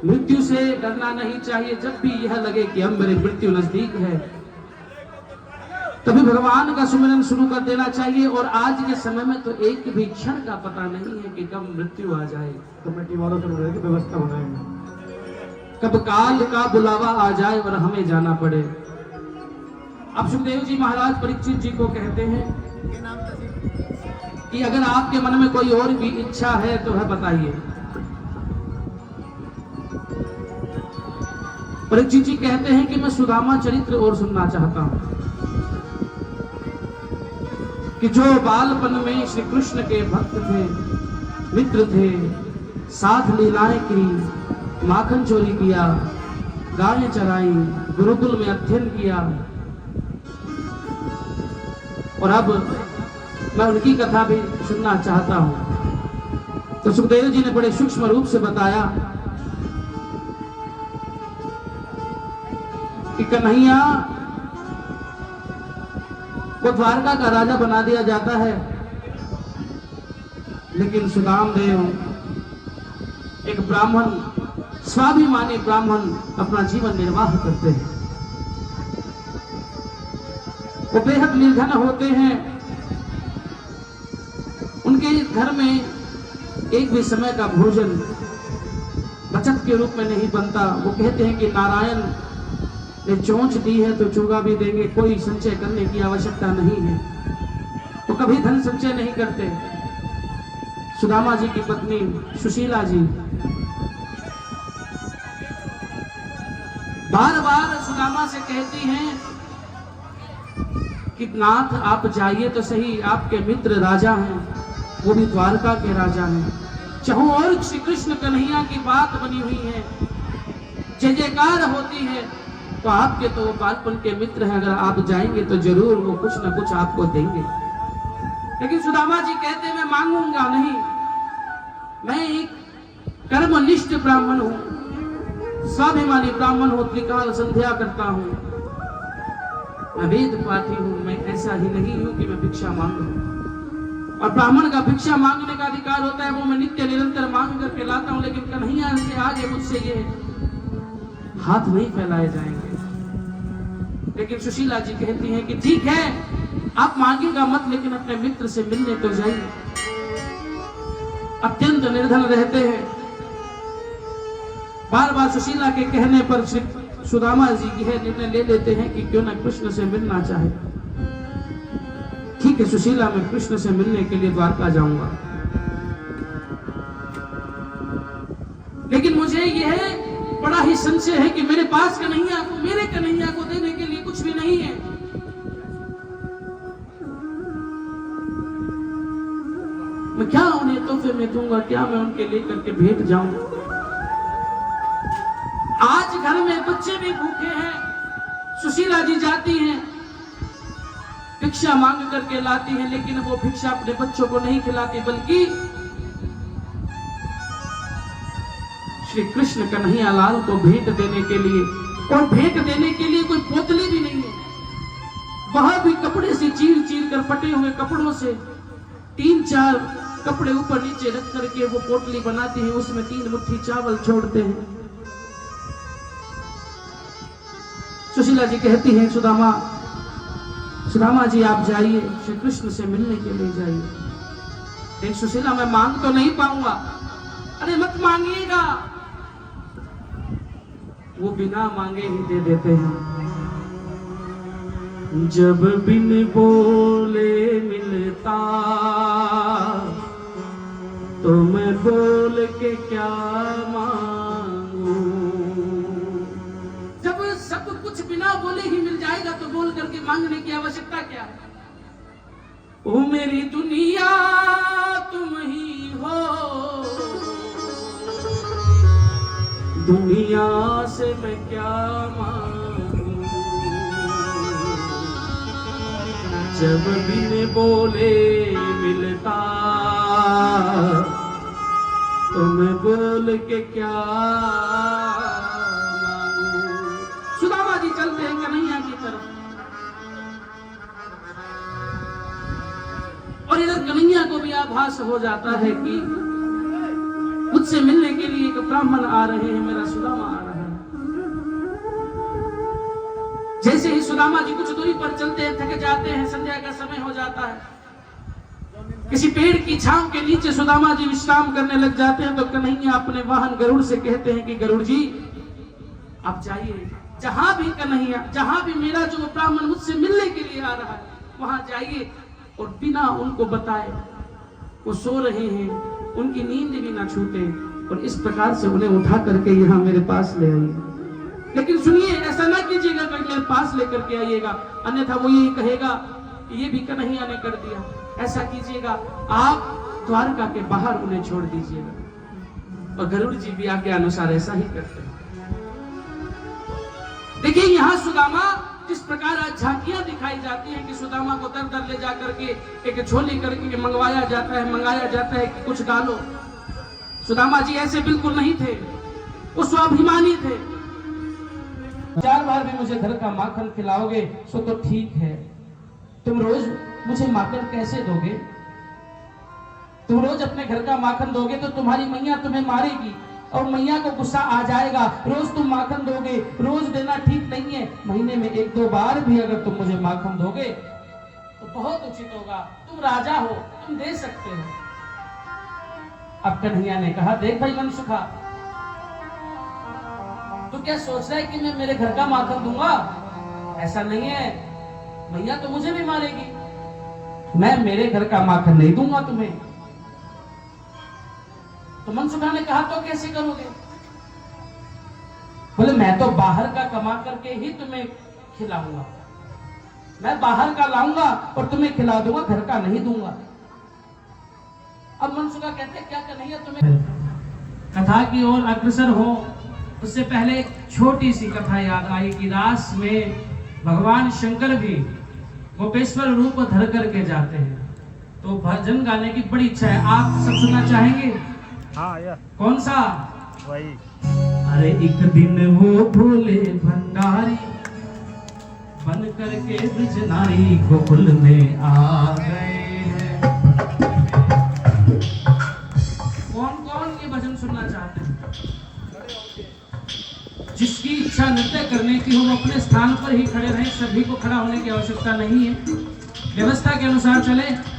मृत्यु से डरना नहीं चाहिए। जब भी यह लगे कि अब मेरी मृत्यु नजदीक है, तभी भगवान का सुमिरन शुरू कर देना चाहिए। और आज के समय में तो एक भी क्षण का पता नहीं है कि कब मृत्यु आ जाए। कमेटी वालों से बोल की व्यवस्था बनाएंगे, कब काल का बुलावा आ जाए और हमें जाना पड़े। अब सुखदेव जी महाराज परीक्षित जी को कहते हैं कि अगर आपके मन में कोई और भी इच्छा है तो वह बताइए। परीक्षित जी कहते हैं कि मैं सुदामा चरित्र और सुनना चाहता हूं कि जो बालपन में श्री कृष्ण के भक्त थे, मित्र थे, साथ लीलाएं की, माखन चोरी किया, गायें चराई, गुरुकुल में अध्ययन किया, और अब मैं उनकी कथा भी सुनना चाहता हूं। तो सुखदेव जी ने बड़े सूक्ष्म रूप से बताया कि कन्हैया को द्वारका का राजा बना दिया जाता है, लेकिन सुदामदेव एक ब्राह्मण, स्वाभिमानी ब्राह्मण, अपना जीवन निर्वाह करते हैं। वो बेहद निर्धन होते हैं। उनके घर में एक भी समय का भोजन बचत के रूप में नहीं बनता। वो कहते हैं कि नारायण ने चोंच दी है तो चूगा भी देंगे, कोई संचय करने की आवश्यकता नहीं है। तो कभी धन संचय नहीं करते। सुदामा जी की पत्नी सुशीला जी बार बार सुदामा से कहती हैं कि नाथ आप जाइए तो सही, आपके मित्र राजा हैं, वो भी द्वारका के राजा हैं। चाहो और श्री कृष्ण कन्हैया की बात बनी हुई है, जय जयकार होती है, तो आपके तो बालपन के मित्र हैं, अगर आप जाएंगे तो जरूर वो कुछ ना कुछ आपको देंगे। लेकिन सुदामा जी कहते हैं मैं मांगूंगा नहीं, मैं एक कर्मनिष्ठ ब्राह्मण हूं, स्वाभिमानी ब्राह्मण हूं, त्रिकाल संध्या करता हूं, मैं वेद पाठी हूं, मैं ऐसा ही नहीं हूं कि मैं भिक्षा मांगू। और ब्राह्मण का भिक्षा मांगने का अधिकार होता है, वो मैं नित्य निरंतर मांग करके लाता हूं। लेकिन कन्हैया के आगे मुझसे ये हाथ नहीं फैलाए जाएंगे। लेकिन सुशीला जी कहती हैं कि ठीक है, आप मांगेगा मत, लेकिन अपने मित्र से मिलने तो जाइए। अत्यंत निर्धन रहते हैं। बार बार सुशीला के कहने पर सुदामा जी यह निर्णय ले लेते हैं कि क्यों ना कृष्ण से मिलना चाहे। ठीक है सुशीला, मैं कृष्ण से मिलने के लिए द्वारका जाऊंगा, लेकिन मुझे यह बड़ा ही संशय है कि मेरे पास कन्हैया को, मेरे कन्हैया को देने के लिए कुछ भी नहीं है। मैं क्या उन्हें तोहफे में दूंगा, क्या मैं उनके लेकर के भेंट जाऊं। आज घर में बच्चे भी भूखे हैं। सुशीला जी जाती हैं, भिक्षा मांग करके लाती हैं, लेकिन वो भिक्षा अपने बच्चों को नहीं खिलाती, बल्कि श्री कृष्ण कन्हैया लाल को भेंट देने के लिए, और भेंट देने के लिए कोई पोतली भी नहीं है, वह भी कपड़े से चीर चीर कर, फटे हुए कपड़ों से 3-4 कपड़े ऊपर नीचे रख करके वो पोटली बनाती है, उसमें 3 मुट्ठी चावल छोड़ते हैं। सुशीला जी कहती हैं सुदामा जी आप जाइए, श्री कृष्ण से मिलने के लिए जाइए। लेकिन सुशीला मैं मांग तो नहीं पाऊंगा। अरे मत मांगिएगा, वो बिना मांगे ही दे देते हैं। जब बिन बोले मिलता तो मैं बोल के क्या मांगू। जब सब कुछ बिना बोले ही मिल जाएगा तो बोल करके मांगने की आवश्यकता क्या है। ओ मेरी दुनिया तुम ही हो, दुनिया से मैं क्या मांगू। जब बिन बोले मिलता तो मैं बोल के क्या मांगू। सुदामा जी चलते हैं कन्हैया की तरफ, और इधर कन्हैया को भी आभास हो जाता है कि मुझसे मिलने के लिए एक ब्राह्मण आ रहे हैं, मेरा सुदामा आ रहा है। जैसे ही सुदामा जी कुछ दूरी पर चलते हैं, थक जाते हैं, संध्या का समय हो जाता है, किसी पेड़ की छांव के नीचे सुदामा जी विश्राम करने लग जाते हैं, तो कन्हैया अपने वाहन गरुड़ से कहते हैं कि गरुड़ जी आप जाइए, जहां भी कन्हैया, जहां भी मेरा जो ब्राह्मण मुझसे मिलने के लिए आ रहा है वहां जाइए, और बिना उनको बताए वो सो रहे हैं, उनकी नींद भी ना छूटे, और इस प्रकार से उन्हें उठा करके यहाँ मेरे पास ले आइए। लेकिन सुनिए, ऐसा ना कीजिएगा कि मेरे पास लेकर के आइएगा, अन्यथा वो यही कहेगा कि ये भी कन्हैया ने कर दिया। ऐसा कीजिएगा, आप द्वारका के बाहर उन्हें छोड़ दीजिएगा। और गरुड़ जी भी आज्ञा अनुसार ऐसा ही करते हैं। देखिए यहाँ सुदामा, जिस प्रकार आज झांकियां दिखाई जाती हैं कि सुदामा को दर दर ले जाकर के एक झोली करके मंगवाया जाता है कि कुछ डालो। सुदामा जी ऐसे बिल्कुल नहीं थे, वो स्वाभिमानी थे। 4 बार भी मुझे घर का माखन खिलाओगे सो तो ठीक है, तुम रोज मुझे माखन कैसे दोगे? तुम रोज अपने घर का माखन दोगे तो तुम्हारी मैया तुम्हें मारेगी, और मैया को गुस्सा आ जाएगा। रोज तुम माखन दोगे, रोज देना ठीक नहीं है, महीने में 1-2 बार भी अगर तुम मुझे माखन दोगे तो बहुत उचित होगा। तुम राजा हो, तुम दे सकते हो। अब कन्हैया ने कहा, देख भाई मनसुखा, तू क्या सोच रहा है कि मैं मेरे घर का माखन दूंगा? ऐसा नहीं है, मैया तो मुझे भी मारेगी, मैं मेरे घर का माखन नहीं दूंगा तुम्हें। तो मनसुखा ने कहा, तो कैसे करोगे? बोले, मैं तो बाहर का कमा करके ही तुम्हें खिलाऊंगा, मैं बाहर का लाऊंगा और तुम्हें खिला दूंगा, घर का नहीं दूंगा। अब मनसुखा कहते, क्या कन्हैया तुम्हें कथा की ओर अग्रसर हो, उससे पहले एक छोटी सी कथा याद आई कि रास में भगवान शंकर भी गोपेश्वर रूप धर करके जाते हैं, तो भजन गाने की बड़ी इच्छा है। आप सब सुनना चाहेंगे? हाँ यार, कौन सा? वही। अरे एक दिन वो भोले भंडारी बन करके ब्रजनारी गोकुल में आ गए हैं। कौन कौन ये भजन सुनना चाहते हैं? जिसकी इच्छा नृत्य करने की हो वो अपने स्थान पर ही खड़े रहें, सभी को खड़ा होने की आवश्यकता नहीं है, व्यवस्था के अनुसार चले।